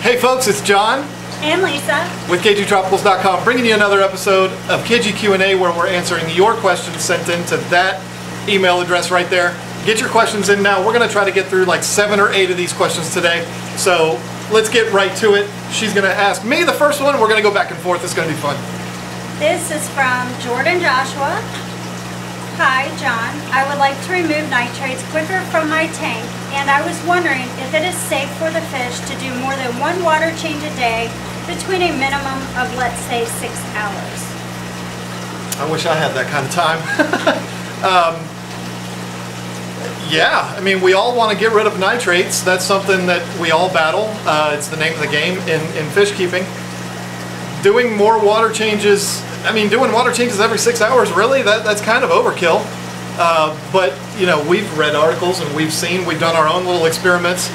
Hey folks, it's John and Lisa with KGTropicals.com, bringing you another episode of KGQandA, where we're answering your questions sent in to that email address right there. Get your questions in now. We're going to try to get through like 7 or 8 of these questions today. So let's get right to it. She's going to ask me the first one. We're going to go back and forth. It's going to be fun. This is from Jordan Joshua. Hi, John. I would like to remove nitrates quicker from my tank, and I was wondering if it is safe for the fish to do more than 1 water change a day between a minimum of, let's say, 6 hours. I wish I had that kind of time. Yeah, I mean, we all want to get rid of nitrates. That's something that we all battle. It's the name of the game in fish keeping. Doing more water changes, I mean, doing water changes every 6 hours, really, that's kind of overkill. But, you know, we've read articles and we've done our own little experiments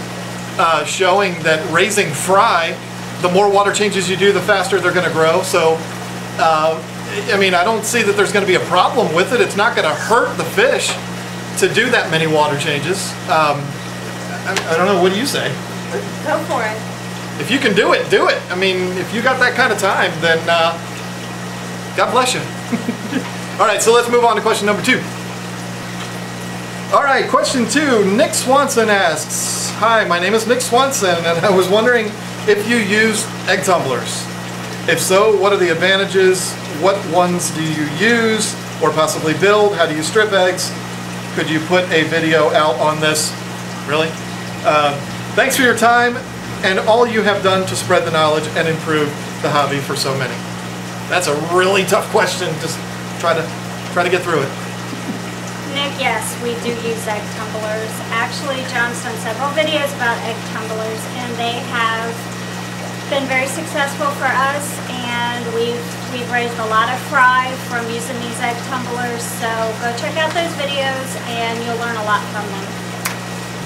showing that raising fry, the more water changes you do, the faster they're going to grow. So, I mean, I don't see that there's going to be a problem with it. It's not going to hurt the fish to do that many water changes. I don't know, what do you say? Go for it. If you can do it, do it. I mean, if you got that kind of time, then God bless you. All right, so let's move on to question number 2. All right, question 2. Nick Swanson asks, hi, my name is Nick Swanson, and I was wondering if you use egg tumblers. If so, what are the advantages? What ones do you use or possibly build? How do you strip eggs? Could you put a video out on this? Really? Thanks for your time and all you have done to spread the knowledge and improve the hobby for so many. That's a really tough question. Just try to get through it. Nick, yes, we do use egg tumblers. Actually, John's done several videos about egg tumblers, and they have been very successful for us, and we've raised a lot of fry from using these egg tumblers. So go check out those videos, and you'll learn a lot from them.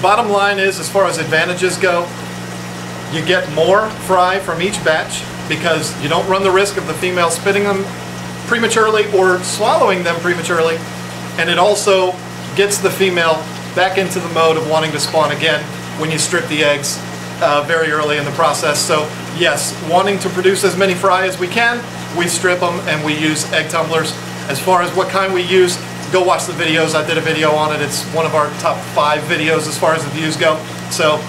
Bottom line is, as far as advantages go, you get more fry from each batch because you don't run the risk of the female spitting them prematurely or swallowing them prematurely, and it also gets the female back into the mode of wanting to spawn again when you strip the eggs very early in the process. So yes, wanting to produce as many fry as we can, we strip them and we use egg tumblers. As far as what kind we use, go watch the videos. I did a video on it. It's one of our top 5 videos as far as the views go. So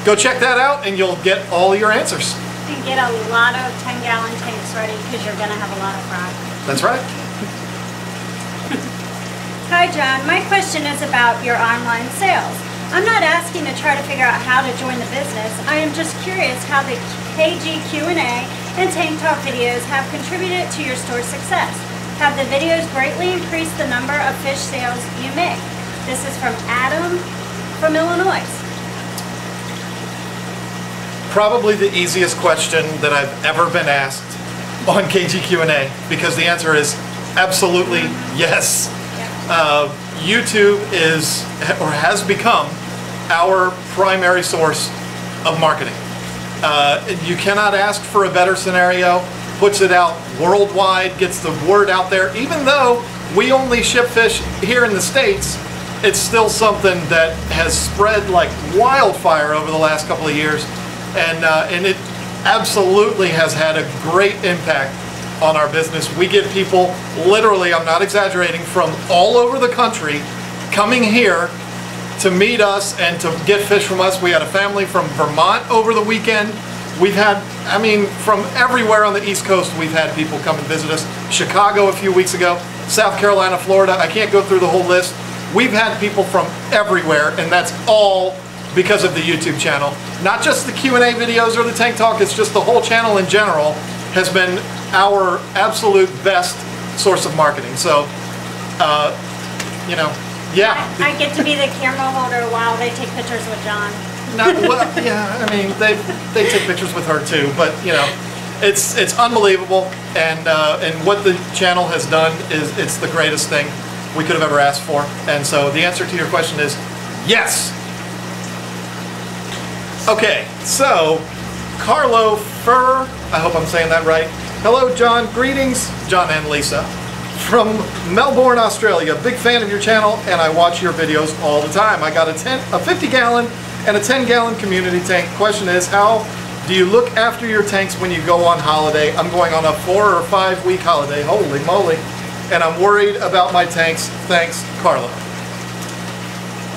go check that out and you'll get all your answers. And get a lot of 10-gallon tanks ready because you're going to have a lot of fry. That's right. Hi John, my question is about your online sales. I'm not asking to try to figure out how to join the business. I am just curious how the KGQandA and Tank Talk videos have contributed to your store's success. Have the videos greatly increased the number of fish sales you make? This is from Adam from Illinois. Probably the easiest question that I've ever been asked on KGQandA, because the answer is absolutely yes. YouTube is, or has become, our primary source of marketing. You cannot ask for a better scenario. Puts it out worldwide, gets the word out there. Even though we only ship fish here in the States, it's still something that has spread like wildfire over the last couple of years, and it absolutely has had a great impact on our business. We get people, literally, I'm not exaggerating, from all over the country coming here to meet us and to get fish from us. We had a family from Vermont over the weekend. We've had, I mean, from everywhere on the East Coast, we've had people come and visit us. Chicago a few weeks ago, South Carolina, Florida. I can't go through the whole list. We've had people from everywhere, and that's all because of the YouTube channel. Not just the Q&A videos or the Tank Talk, it's just the whole channel in general has been our absolute best source of marketing. So, you know, yeah. I get to be the camera holder while they take pictures with John. Well, yeah, I mean, they take pictures with her too, but you know, it's unbelievable, and what the channel has done is it's the greatest thing we could have ever asked for. And so the answer to your question is yes. Okay, so Carlo Fur, I hope I'm saying that right. Hello, John. Greetings, John and Lisa, from Melbourne, Australia. Big fan of your channel, and I watch your videos all the time. I got a 50-gallon and a 10-gallon community tank. Question is, how Do you look after your tanks when you go on holiday? I'm going on a 4 or 5 week holiday, holy moly, and I'm worried about my tanks. Thanks, Carlo.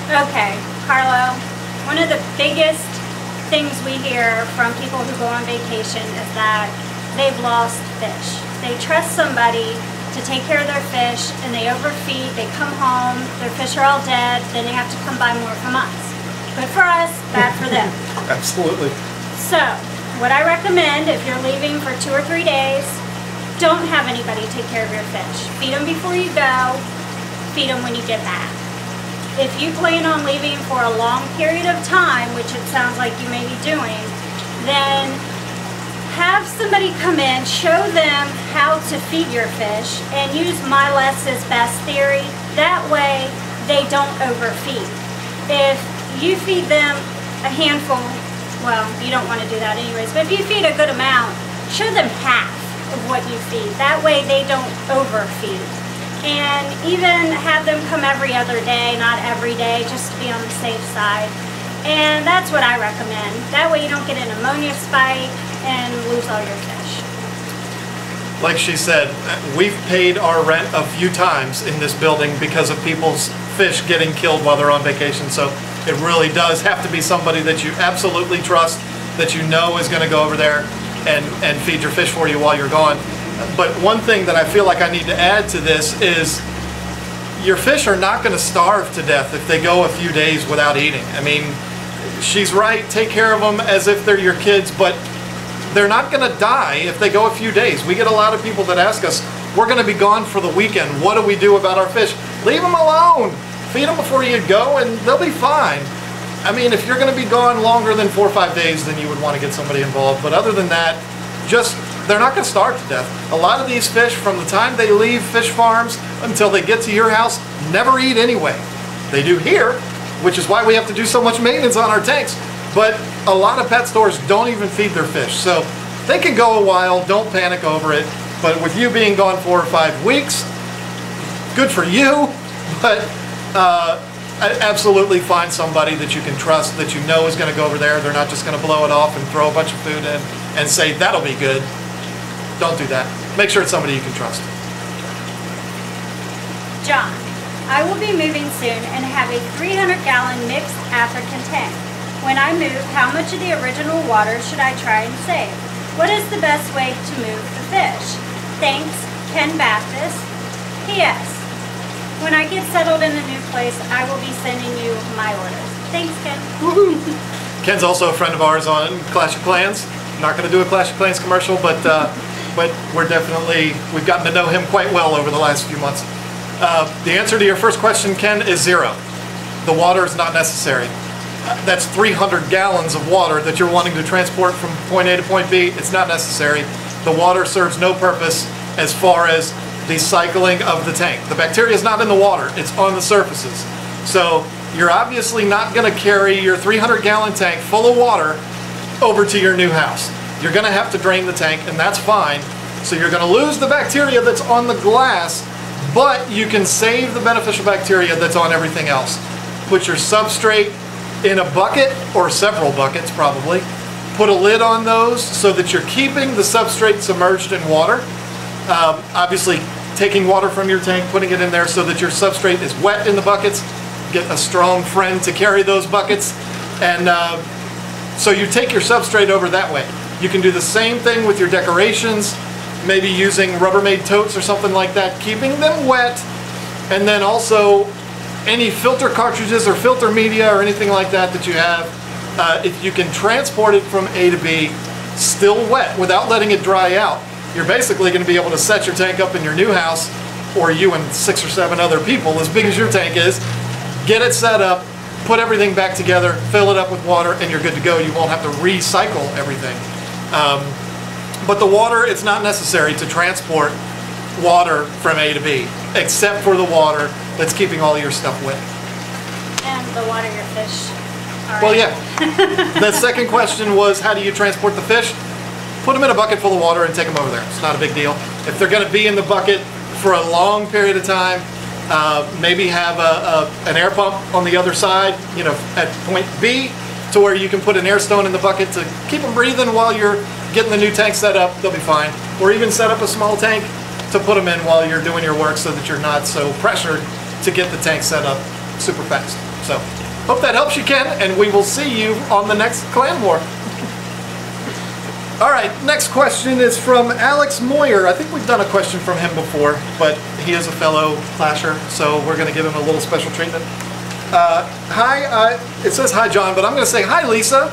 Okay, Carlo, one of the biggest things we hear from people who go on vacation is that they've lost fish. They trust somebody to take care of their fish and they overfeed, they come home, their fish are all dead, then they have to come buy more from us. Good for us, bad for them. Absolutely. So, what I recommend if you're leaving for 2 or 3 days, don't have anybody take care of your fish. Feed them before you go, feed them when you get back. If you plan on leaving for a long period of time, which it sounds like you may be doing, then have somebody come in, show them how to feed your fish, and use my less is best theory. That way, they don't overfeed. If you feed them a handful, well, you don't want to do that anyways, but if you feed a good amount, show them half of what you feed. That way they don't overfeed. And even have them come every other day, not every day, just to be on the safe side. And that's what I recommend. That way you don't get an ammonia spike and lose all your fish. Like she said, we've paid our rent a few times in this building because of people's fish getting killed while they're on vacation. So it really does have to be somebody that you absolutely trust, that you know is going to go over there and feed your fish for you while you're gone. But one thing that I feel like I need to add to this is your fish are not going to starve to death if they go a few days without eating. I mean, she's right, take care of them as if they're your kids, but they're not going to die if they go a few days. We get a lot of people that ask us, we're going to be gone for the weekend, what do we do about our fish? Leave them alone. Feed them before you go and they'll be fine. I mean, if you're going to be gone longer than 4 or 5 days, then you would want to get somebody involved. But other than that, they're not going to starve to death. A lot of these fish, from the time they leave fish farms until they get to your house, never eat anyway. They do here, which is why we have to do so much maintenance on our tanks. But a lot of pet stores don't even feed their fish. So they can go a while, don't panic over it. But with you being gone 4 or 5 weeks, good for you, but absolutely find somebody that you can trust, that you know is going to go over there. They're not just going to blow it off and throw a bunch of food in and say, that'll be good. Don't do that. Make sure it's somebody you can trust. John, I will be moving soon and have a 300-gallon mixed African tank. When I move, how much of the original water should I try and save? What is the best way to move the fish? Thanks, Ken Baptist. P.S. When I get settled in a new place, I will be sending you my orders. Thanks, Ken. Ken's also a friend of ours on Clash of Clans. I'm not going to do a Clash of Clans commercial, but we've gotten to know him quite well over the last few months. The answer to your first question, Ken, is 0. The water is not necessary. That's 300 gallons of water that you're wanting to transport from point A to point B. It's not necessary. The water serves no purpose as far as the cycling of the tank. The bacteria is not in the water, it's on the surfaces. So you're obviously not going to carry your 300-gallon tank full of water over to your new house. You're going to have to drain the tank, and that's fine. So you're going to lose the bacteria that's on the glass, but you can save the beneficial bacteria that's on everything else. Put your substrate in a bucket, or several buckets probably. Put a lid on those so that you're keeping the substrate submerged in water. Obviously, taking water from your tank, putting it in there so that your substrate is wet in the buckets. Get a strong friend to carry those buckets. And so you take your substrate over that way. You can do the same thing with your decorations, maybe using Rubbermaid totes or something like that, keeping them wet, and then also any filter cartridges or filter media or anything like that that you have, if you can transport it from A to B still wet without letting it dry out, you're basically going to be able to set your tank up in your new house, or you and 6 or 7 other people, as big as your tank is, get it set up, put everything back together, fill it up with water, and you're good to go. You won't have to recycle everything. But the water, it's not necessary to transport water from A to B, except for the water that's keeping all your stuff wet. And the water your fish. All right. Well, yeah. The second question was, how do you transport the fish? Put them in a bucket full of water and take them over there. It's not a big deal. If they're going to be in the bucket for a long period of time, maybe have an air pump on the other side, you know, at point B to where you can put an air stone in the bucket to keep them breathing while you're getting the new tank set up. They'll be fine. Or even set up a small tank to put them in while you're doing your work so that you're not so pressured to get the tank set up super fast. So, hope that helps you, Ken, and we will see you on the next Clan War. All right, next question is from Alex Moyer. I think we've done a question from him before, but he is a fellow clasher, so we're going to give him a little special treatment. Hi, it says hi, John, but I'm going to say hi, Lisa.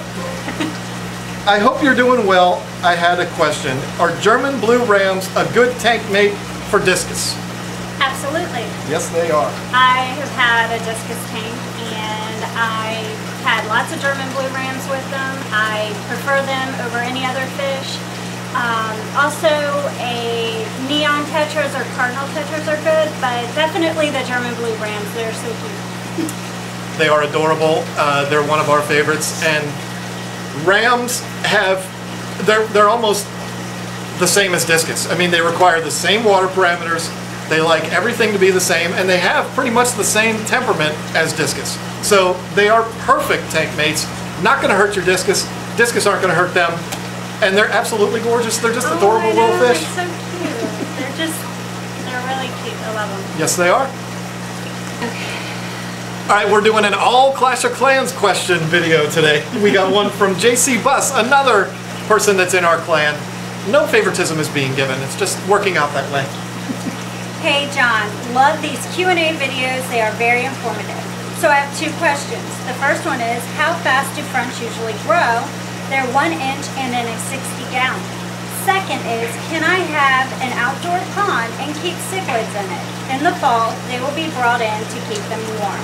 I hope you're doing well. I had a question. Are German blue rams a good tank mate for Discus? Absolutely. Yes, they are. I have had a Discus tank, and I had lots of German blue rams with them. I prefer them over any other fish. Also, a neon tetras or cardinal tetras are good, but definitely the German blue rams. They're so cute. They are adorable. They're one of our favorites, and rams have, they're almost the same as Discus. I mean, they require the same water parameters. They like everything to be the same, and they have pretty much the same temperament as Discus. So they are perfect tank mates. Not going to hurt your Discus. Discus aren't going to hurt them. And they're absolutely gorgeous. They're just adorable little fish. They're so cute. They're really cute. I love them. Yes, they are. All right, we're doing an all Clash of Clans question video today. We got one from JC Bus, another person that's in our clan. No favoritism is being given. It's just working out that way. Hey John, love these Q&A videos. They are very informative. So I have two questions. The first one is, how fast do fronts usually grow? They're 1 inch and in a 60 gallon. Second is, can I have an outdoor pond and keep cichlids in it? In the fall, they will be brought in to keep them warm.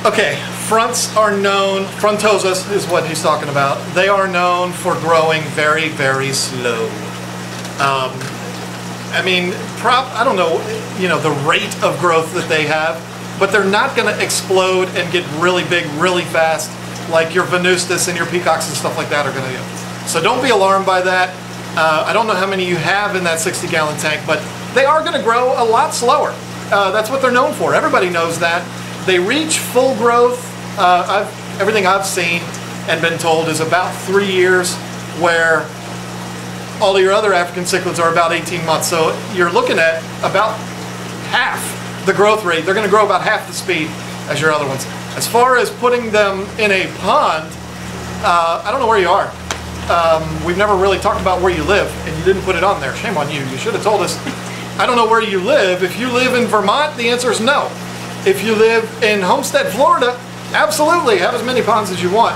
Okay, fronts are known, frontosas is what he's talking about. They are known for growing very, very slow. I mean, I don't know, the rate of growth that they have, but they're not going to explode and get really big really fast like your Venustus and your peacocks and stuff like that are going to do. So don't be alarmed by that. I don't know how many you have in that 60-gallon tank, but they are going to grow a lot slower. That's what they're known for. Everybody knows that. They reach full growth. Everything I've seen and been told is about 3 years, where all of your other African cichlids are about 18 months. So you're looking at about half the growth rate. They're going to grow about half the speed as your other ones. As far as putting them in a pond, I don't know where you are. We've never really talked about where you live, and you didn't put it on there. Shame on you. You should have told us. I don't know where you live. If you live in Vermont, the answer is no. If you live in Homestead, Florida, absolutely, have as many ponds as you want.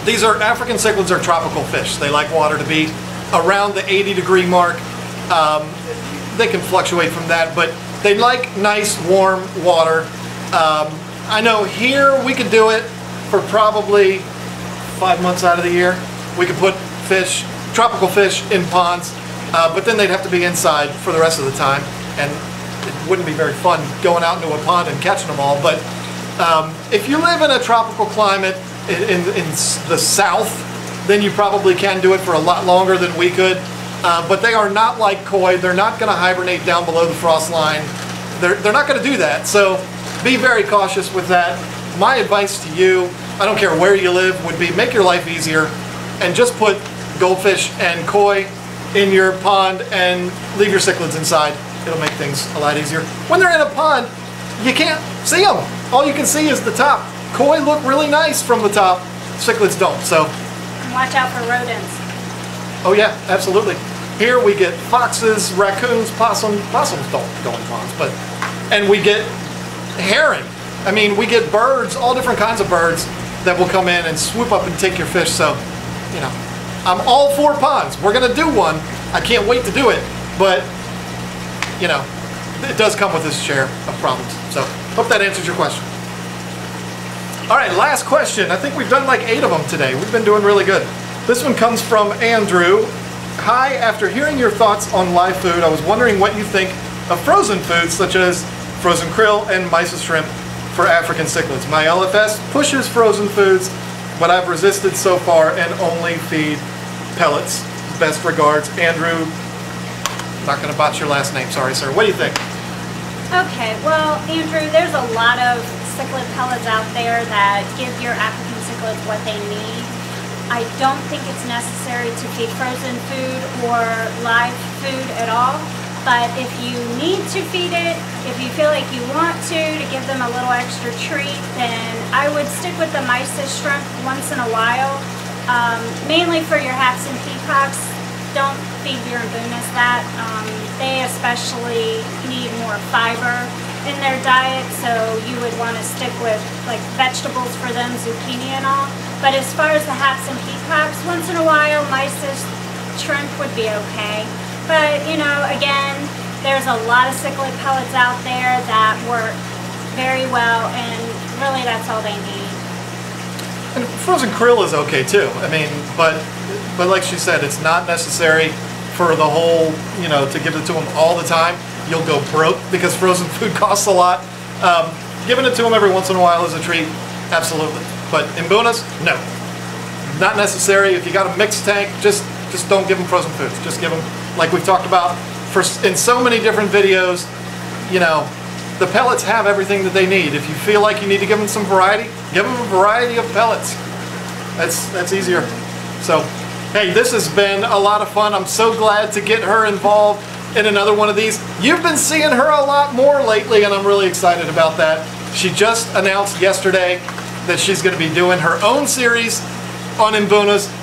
These are African cichlids are tropical fish. They like water to be around the 80-degree mark. They can fluctuate from that, but they like nice, warm water. I know here we could do it for probably 5 months out of the year. We could put fish, tropical fish, in ponds, but then they'd have to be inside for the rest of the time, and it wouldn't be very fun going out into a pond and catching them all. But if you live in a tropical climate in the south, then you probably can do it for a lot longer than we could. But they are not like koi. They're not going to hibernate down below the frost line. They're not going to do that. So be very cautious with that. My advice to you, I don't care where you live, would be make your life easier and just put goldfish and koi in your pond and leave your cichlids inside. It'll make things a lot easier. When they're in a pond, you can't see them. All you can see is the top. Koi look really nice from the top. Cichlids don't. So And watch out for rodents. oh yeah, absolutely. Here we get foxes, raccoons, possums don't go in ponds, and we get herring. I mean, we get birds, all different kinds of birds that will come in and swoop up and take your fish. So, I'm all for ponds. We're gonna do one. I can't wait to do it, but it does come with its share of problems. So, hope that answers your question. All right, last question. I think we've done like 8 of them today. We've been doing really good. This one comes from Andrew. Hi, after hearing your thoughts on live food, I was wondering what you think of frozen foods such as frozen krill and mysis shrimp for African cichlids. My LFS pushes frozen foods, but I've resisted so far and only feed pellets. Best regards, Andrew. Not going to botch your last name, sorry sir. What do you think? Okay, well, Andrew, there's a lot of cichlid pellets out there that give your African cichlids what they need. I don't think it's necessary to feed frozen food or live food at all. But if you need to feed it, if you feel like you want to give them a little extra treat, then I would stick with the mysis shrimp once in a while. Mainly for your haps and peacocks. Don't feed your mbunas that. They especially need more fiber in their diet, so you would want to stick with like vegetables for them, zucchini and all. But as far as the haps and peacocks, once in a while, mysis shrimp would be okay. But, you know, again, there's a lot of cichlid pellets out there that work very well, and really that's all they need. And frozen krill is okay too. I mean, but like she said, it's not necessary for the whole, you know, to give it to them all the time. You'll go broke because frozen food costs a lot. Giving it to them every once in a while is a treat, absolutely. But mbunas, no, not necessary. If you got a mixed tank, just don't give them frozen foods. Just give them, like we've talked about in so many different videos, you know, the pellets have everything that they need. If you feel like you need to give them some variety, give them a variety of pellets. That's easier. So, hey, this has been a lot of fun. I'm so glad to get her involved in another one of these. You've been seeing her a lot more lately, and I'm really excited about that. She just announced yesterday that she's going to be doing her own series on mbunas.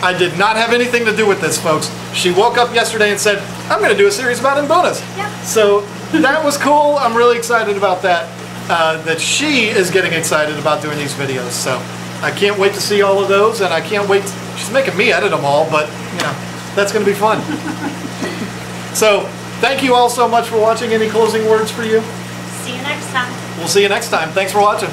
I did not have anything to do with this, folks. She woke up yesterday and said, I'm going to do a series about mbunas. Yep. So that was cool. I'm really excited about that, that she is getting excited about doing these videos. So I can't wait to see all of those, and I can't wait. She's making me edit them all, but, you know, that's going to be fun. So thank you all so much for watching. Any closing words for you? See you next time. We'll see you next time. Thanks for watching.